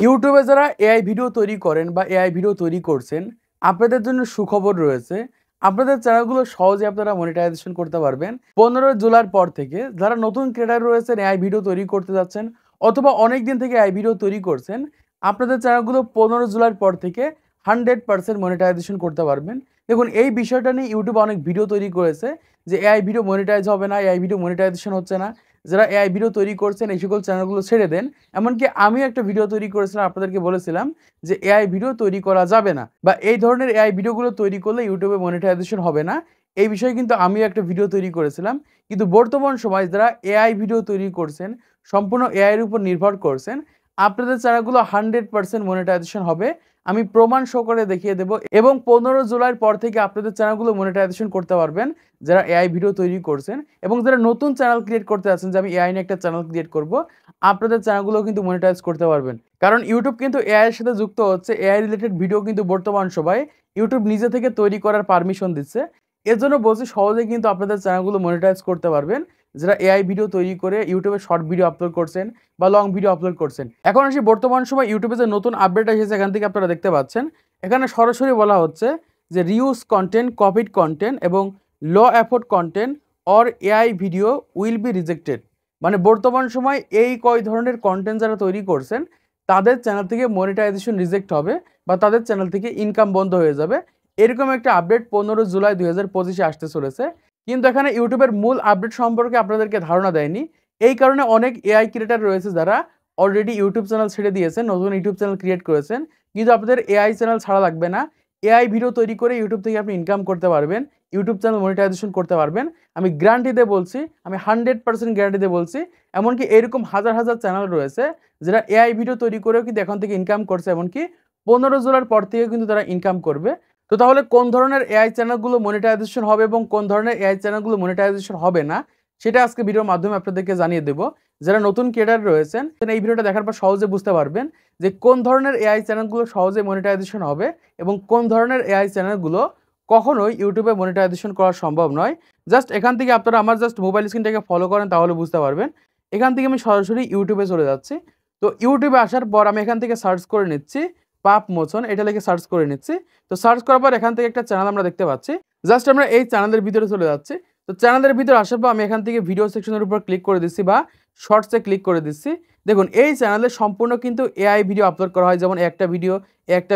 ইউটিউবে যারা AI video তৈরি করেন বা এআই ভিডিও তৈরি করছেন, আপনাদের জন্য সুখবর রয়েছে। আপনাদের চ্যানেলগুলো সহজে আপনারা মনিটাইজেশন করতে পারবেন। 15 জুলাইয়ের পর থেকে যারা নতুন ক্রিয়েটর রয়েছেন, এআই ভিডিও তৈরি করতে যাচ্ছেন অথবা অনেক দিন থেকে এআই ভিডিও তৈরি করছেন, আপনাদের চ্যানেলগুলো 15 জুলাইয়ের পর থেকে 100% মনিটাইজেশন করতে পারবেন। দেখুন, এই বিষয়টা নিয়ে ইউটিউবে অনেক ভিডিও তৈরি করেছে যে এআই ভিডিও মনিটাইজ হবে না, এআই ভিডিও মনিটাইজেশন হচ্ছে না। যারা এআই ভিডিও তৈরি করছেন এই সকল চ্যানেলগুলো ছেড়ে দেন। এমনকি আমিও একটা ভিডিও তৈরি করেছিলাম, আপনাদেরকে বলেছিলাম যে এআই ভিডিও তৈরি করা যাবে না বা এই ধরনের এআই ভিডিওগুলো তৈরি করলে ইউটিউবে মনিটাইজেশন হবে না। এই বিষয়ে কিন্তু আমিও একটা ভিডিও তৈরি করেছিলাম। কিন্তু বর্তমান সময়ে যারা এআই ভিডিও তৈরি করছেন, সম্পূর্ণ এআই এর উপর নির্ভর করছেন, আপনাদের চ্যানেলগুলো 100% মনিটাইজেশন হবে। আমি প্রমাণ সহকারে দেখিয়ে দেব এবং 15 জুলাইয়ের পর থেকে আপনাদের চ্যানেলগুলো মনিটাইজেশন করতে পারবেন যারা এআই ভিডিও তৈরি করছেন এবং যারা নতুন চ্যানেল ক্রিয়েট করতে যাচ্ছেন যে আমি এআই নিয়ে একটা চ্যানেল ক্রিয়েট করব, আপনাদের চ্যানেলগুলো কিন্তু মনিটাইজ করতে পারবেন। কারণ ইউটিউব কিন্তু এআই এর সাথে যুক্ত হচ্ছে। এআই রিলেটেড ভিডিও কিন্তু বর্তমান সময়ে ইউটিউব নিজে থেকে তৈরি করার পারমিশন দিচ্ছে। এর জন্য বলছি সহজে কিন্তু আপনাদের চ্যানেলগুলো মনিটাইজ করতে পারবেন যারা এআই ভিডিও তৈরি করে ইউটিউবে শর্ট ভিডিও আপলোড করছেন বা লং ভিডিও আপলোড করছেন। এখন আসি বর্তমান সময় ইউটিউবে যে নতুন আপডেট এসেছে, এখান থেকে আপনারা দেখতে পাচ্ছেন এখানে সরাসরি বলা হচ্ছে যে রিউজ কন্টেন্ট, কপিড কন্টেন্ট এবং low effort content or AI video will be rejected. মানে বর্তমান সময় এই কয় ধরনের কন্টেন্ট যারা তৈরি করছেন তাদের চ্যানেল থেকে মনিটাইজেশন রিজেক্ট হবে বা তাদের চ্যানেল থেকে ইনকাম বন্ধ হয়ে যাবে। এরকম একটা আপডেট 15 জুলাই 2025 আসতে চলেছে। কিন্তু এখানে ইউটিউবের মূল আপডেট সম্পর্কে আপনাদেরকে ধারণা দেয়নি। এই কারণে অনেক এআই ক্রিয়েটর রয়েছে যারা অলরেডি ইউটিউব চ্যানেল ছেড়ে দিয়েছেন, নতুন ইউটিউব চ্যানেল ক্রিয়েট করেছেন। কিন্তু আপনাদের এআই চ্যানেল ছাড়া লাগবে না। এআই ভিডিও তৈরি করে ইউটিউব থেকে আপনি ইনকাম করতে পারবেন, ইউটিউব চ্যানেল মনিটাইজেশন করতে পারবেন। আমি গ্যারান্টি দিয়ে বলছি, আমি 100% গ্যারান্টি দিয়ে বলছি। এমনকি এরকম হাজার হাজার চ্যানেল রয়েছে যারা এআই ভিডিও তৈরি করেও কিন্তু এখন থেকে ইনকাম করছে, এমনকি 15 জুলাইয়ের পর থেকে কিন্তু তারা ইনকাম করবে। তো তাহলে কোন ধরনের এআই চ্যানেলগুলো মনিটাইজেশন হবে এবং কোন ধরনের এআই চ্যানেলগুলো মনিটাইজেশন হবে না, সেটা আজকে ভিডিওর মাধ্যমে আপনাদেরকে জানিয়ে দেব। যারা নতুন ক্রিয়েটর রয়েছেন এই ভিডিওটা দেখার পর সহজে বুঝতে পারবেন যে কোন ধরনের এআই চ্যানেলগুলো সহজে মনিটাইজেশন হবে এবং কোন ধরনের এআই চ্যানেলগুলো কখনোই ইউটিউবে মনিটাইজেশন করা সম্ভব নয়। জাস্ট এখান থেকে আপনারা আমার জাস্ট মোবাইল স্ক্রিনটাকে ফলো করেন, তাহলে বুঝতে পারবেন। এখান থেকে আমি সরাসরি ইউটিউবে চলে যাচ্ছি। তো ইউটিউবে আসার পর আমি এখান থেকে সার্চ করে নিচ্ছি পাপ মোচন, এটা লিখে সার্চ করে নিচ্ছি। তো সার্চ করার পর এখান থেকে একটা চ্যানেল আমরা দেখতে পাচ্ছি। জাস্ট আমরা এই চ্যানেলের ভিতরে চলে যাচ্ছি। তো চ্যানেলের ভিতরে আসার পর আমি এখান থেকে ভিডিও সেকশনের উপর ক্লিক করে দিচ্ছি বা শর্টসে ক্লিক করে দিচ্ছি। দেখুন, এই চ্যানেলে সম্পূর্ণ কিন্তু এআই ভিডিও আপলোড করা হয়, যেমন একটা ভিডিও একটা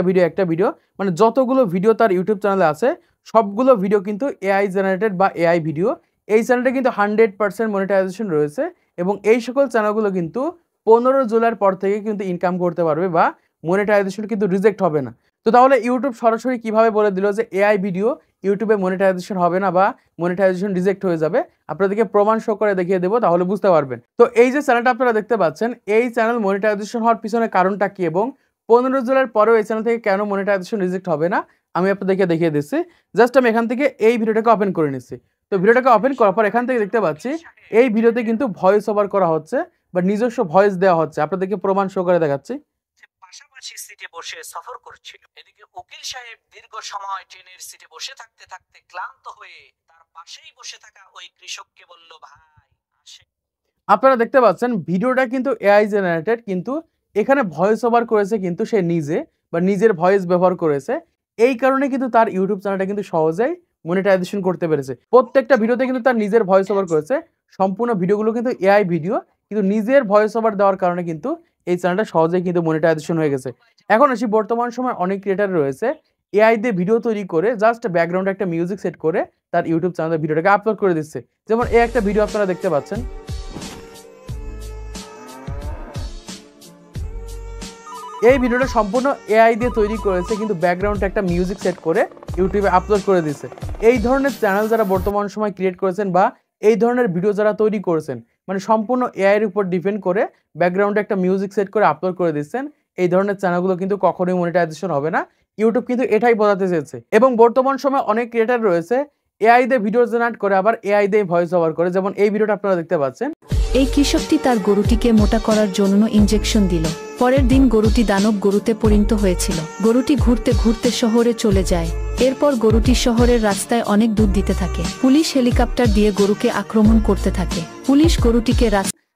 ভিডিও, মানে যতগুলো ভিডিও তার ইউটিউব চ্যানেলে আছে সবগুলো ভিডিও কিন্তু এআই জেনারেটেড বা এআই ভিডিও। এই চ্যানেলটা কিন্তু 100% মনিটাইজেশন রয়েছে এবং এই সকল চ্যানেলগুলো কিন্তু 15 জুলাইয়ের পর থেকে কিন্তু ইনকাম করতে পারবে বা মনিটাইজেশন কিন্তু রিজেক্ট হবে না। তো তাহলে ইউটিউব সরাসরি কিভাবে বলে দিল যে এআই ভিডিও ইউটিউবে মনিটাইজেশন হবে না বা মনিটাইজেশন রিজেক্ট হয়ে যাবে? আপনাদেরকে প্রমাণ সহ করে দেখিয়ে দেবো, তাহলে বুঝতে পারবেন। তো এই যে চ্যানেলটা আপনারা দেখতে পাচ্ছেন, এই চ্যানেল মনিটাইজেশন হওয়ার পিছনে কারণটা কি এবং 15 জুলাইয়ের পরেও এই চ্যানেল থেকে কেন মনিটাইজেশন রিজেক্ট হবে না আমি আপনাদেরকে দেখিয়ে দিচ্ছি। জাস্ট আমি এখান থেকে এই ভিডিওটাকে ওপেন করে নিচ্ছি। তো ভিডিওটাকে ওপেন করার পর এখান থেকে দেখতে পাচ্ছি এই ভিডিওতে কিন্তু ভয়েস ওভার করা হচ্ছে বা নিজস্ব ভয়েস দেওয়া হচ্ছে। আপনাদেরকে প্রমাণ সহ করে দেখাচ্ছি। পাশাপাশি সিটে বসে সফর করছিল। এদিকে উকিল সাহেব দীর্ঘ সময় ট্রেনের সিটে বসে থাকতে থাকতে ক্লান্ত হয়ে তার পাশেই বসে থাকা ওই কৃষককে বলল, ভাই আসে। আপনারা দেখতে পাচ্ছেন ভিডিওটা কিন্তু এআই জেনারেটেড, কিন্তু এখানে ভয়েস ওভার করেছে কিন্তু সে নিজে বা নিজের ভয়েস ব্যবহার করেছে। এই কারণে কিন্তু তার ইউটিউব চ্যানেলটা কিন্তু সহজেই মনিটাইজেশন করতে পেরেছে। প্রত্যেকটা ভিডিওতে কিন্তু তার নিজের ভয়েস ওভার করেছে। সম্পূর্ণ ভিডিওগুলো কিন্তু এআই ভিডিও, কিন্তু নিজের ভয়েস ওভার দেওয়ার কারণে কিন্তু এই চ্যানেলটা সহজেই কিন্তু মনিটাইজেশন হয়ে গেছে। এখন আসি বর্তমান সময় অনেক ক্রিয়েটার রয়েছে এআই দিয়ে ভিডিও তৈরি করে জাস্ট ব্যাকগ্রাউন্ডে একটা মিউজিক সেট করে তার ইউটিউব চ্যানেলে ভিডিওটাকে আপলোড করে দিচ্ছে। যেমন এই একটা ভিডিও আপনারা দেখতে পাচ্ছেন। এই ভিডিওটা সম্পূর্ণ এআই দিয়ে তৈরি করেছে, কিন্তু ব্যাকগ্রাউন্ডে একটা মিউজিক সেট করে ইউটিউবে আপলোড করে দিয়েছে। এই ধরনের চ্যানেল যারা বর্তমান সময় ক্রিয়েট করেছেন বা এই ধরনের ভিডিও যারা তৈরি করেছেন, মানে সম্পূর্ণ এআই এর উপর ডিপেন্ড করে ব্যাকগ্রাউন্ডে একটা মিউজিক সেট করে আপলোড করে দিচ্ছেন, এই ধরনের চ্যানেলগুলো কিন্তু কখনোই মনিটাইজেশন হবে না। ইউটিউব কিন্তু এটাই বোঝাতে চেয়েছে। এবং বর্তমান সময় অনেক ক্রিয়েটার রয়েছে এআই দিয়ে ভিডিও জেনারেট করে আবার এআই দিয়ে ভয়েস ওভার করে। যেমন এই ভিডিওটা আপনারা দেখতে পাচ্ছেন। এই কৃষকটি তার গরুটিকে মোটা করার জন্য ইনজেকশন দিল। পরের দিন গরুটি দানব গরুতে পরিণত হয়েছিল। গরুটি ঘুরতে ঘুরতে শহরে চলে যায়। এরপর গরুটি শহরের রাস্তায় অনেক দুধ দিতে থাকে। পুলিশ হেলিকপ্টার দিয়ে গরুকে আক্রমণ করতে থাকে। পুলিশ গরুটিকে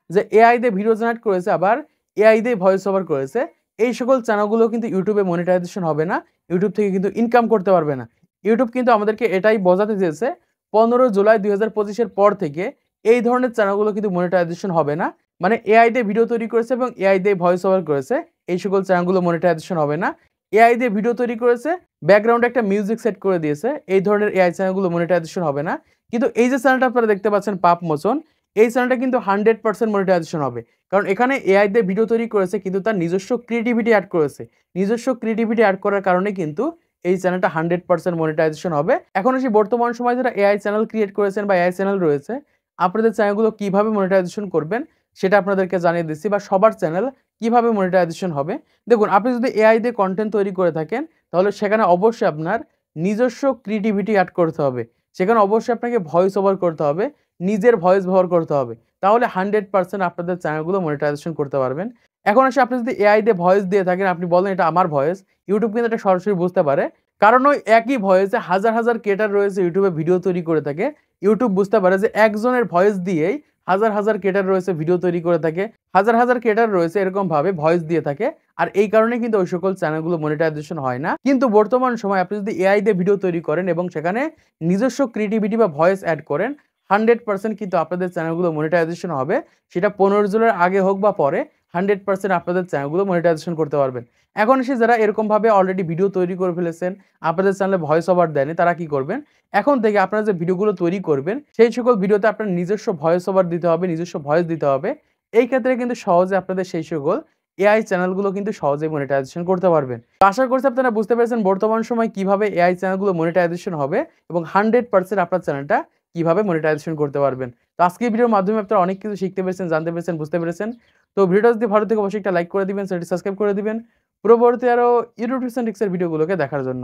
যে এআই দিয়ে ভিডিও জেনারেট করেছে আবার এআই দিয়ে ভয়েস ওভার করেছে, এই সকল চ্যানেলগুলো কিন্তু ইউটিউবে মনিটাইজেশন হবে না, ইউটিউব থেকে কিন্তু ইনকাম করতে পারবে না। ইউটিউব কিন্তু আমাদেরকে এটাই বোঝাতে চেয়েছে 15 জুলাই 2025 এর পর থেকে এই ধরনের চ্যানেলগুলো কিন্তু মনিটাইজেশন হবে না। মানে এআই দিয়ে ভিডিও তৈরি করেছে এবং এআই দিয়ে ভয়েস ওভার করেছে, এই সকল চ্যানেলগুলো মনিটাইজেশন হবে না। এআই দিয়ে ভিডিও তৈরি করেছে, ব্যাকগ্রাউন্ডে একটা মিউজিক সেট করে দিয়েছে, এই ধরনের এআই চ্যানেলগুলো মনিটাইজেশন হবে না। কিন্তু এই যে চ্যানেলটা আপনারা দেখতে পাচ্ছেন পাপ মোচন, এই চ্যানেলটা কিন্তু 100% মনিটাইজেশন হবে। কারণ এখানে এআই দিয়ে ভিডিও তৈরি করেছে কিন্তু তার নিজস্ব ক্রিয়েটিভিটি অ্যাড করেছে। নিজস্ব ক্রিয়েটিভিটি অ্যাড করার কারণে কিন্তু এই চ্যানেলটা 100% মনিটাইজেশন হবে। এখন আসি বর্তমান সময়ে যারা এআই চ্যানেল ক্রিয়েট করেছেন বা এআই চ্যানেল রয়েছে, আপনাদের চ্যানেলগুলো কিভাবে মনিটাইজেশন করবেন সেটা আপনাদেরকে জানিয়ে দিচ্ছি, বা সবার চ্যানেল কিভাবে মনিটাইজেশন হবে। দেখুন, আপনি যদি এআই দিয়ে কন্টেন্ট তৈরি করে থাকেন তাহলে সেখানে অবশ্যই আপনার নিজস্ব ক্রিয়েটিভিটি অ্যাড করতে হবে। সেখানে অবশ্যই আপনাকে ভয়েস ওভার করতে হবে, নিজের ভয়েস ব্যবহার করতে হবে। তাহলে 100% আপনাদের চ্যানেলগুলো মনিটাইজেশন করতে পারবেন। এখন আসে আপনি যদি এআই দিয়ে ভয়েস দিয়ে থাকেন, আপনি বলেন এটা আমার ভয়েস, ইউটিউব কিন্তু এটা সরাসরি বুঝতে পারে। কারণ ওই একই ভয়েসে হাজার হাজার ক্রিয়েটর রয়েছে ইউটিউবে ভিডিও তৈরি করে থাকে। ইউটিউব বুঝতে পারে যে একজনের ভয়েস দিয়েই হাজার হাজার ক্রিয়েটর রয়েছে ভিডিও তৈরি করে থাকে, হাজার হাজার ক্রিয়েটর রয়েছে এরকমভাবে ভয়েস দিয়ে থাকে। আর এই কারণে কিন্তু ওই সকল চ্যানেলগুলো মনিটাইজেশন হয় না। কিন্তু বর্তমান সময়ে আপনি যদি এআই দিয়ে ভিডিও তৈরি করেন এবং সেখানে নিজস্ব ক্রিয়েটিভিটি বা ভয়েস অ্যাড করেন, 100% কিন্তু আপনাদের চ্যানেলগুলো মনিটাইজেশন হবে। সেটা 15 জুলাইয়ের আগে হোক বা পরে, 100% আপনাদের চ্যানেলগুলো মনিটাইজেশন করতে পারবেন। এখন এসে যারা এরকমভাবে অলরেডি ভিডিও তৈরি করে ফেলেছেন, আপনাদের চ্যানেলে ভয়েস ওভার দেয়নি, তারা কি করবেন? এখন থেকে আপনারা যে ভিডিওগুলো তৈরি করবেন সেই সকল ভিডিওতে আপনার নিজস্ব ভয়েস ওভার দিতে হবে, নিজস্ব ভয়েস দিতে হবে। এই ক্ষেত্রে কিন্তু সহজে আপনাদের সেই সকল এআই চ্যানেলগুলো কিন্তু সহজেই মনিটাইজেশন করতে পারবেন। তো আশা করছি আপনারা বুঝতে পেরেছেন বর্তমান সময় কিভাবে এআই চ্যানেলগুলো মনিটাইজেশন হবে এবং 100% আপনার চ্যানেলটা কিভাবে মনিটাইজেশন করতে পারবেন। তো আজকের ভিডিওর মাধ্যমে আপনারা অনেক কিছু শিখতে পেরেছেন, জানতে পেরেছেন, বুঝতে পেরেছেন। তো ভিডিওটা যদি ভালো থেকে অবশ্যই একটা লাইক করে দিবেন, চ্যানেলটি সাবস্ক্রাইব করে দিবেন পরবর্তী আরো ইউটিউব টিপস এন্ড ট্রিক্স এর ভিডিওগুলোকে দেখার জন্য।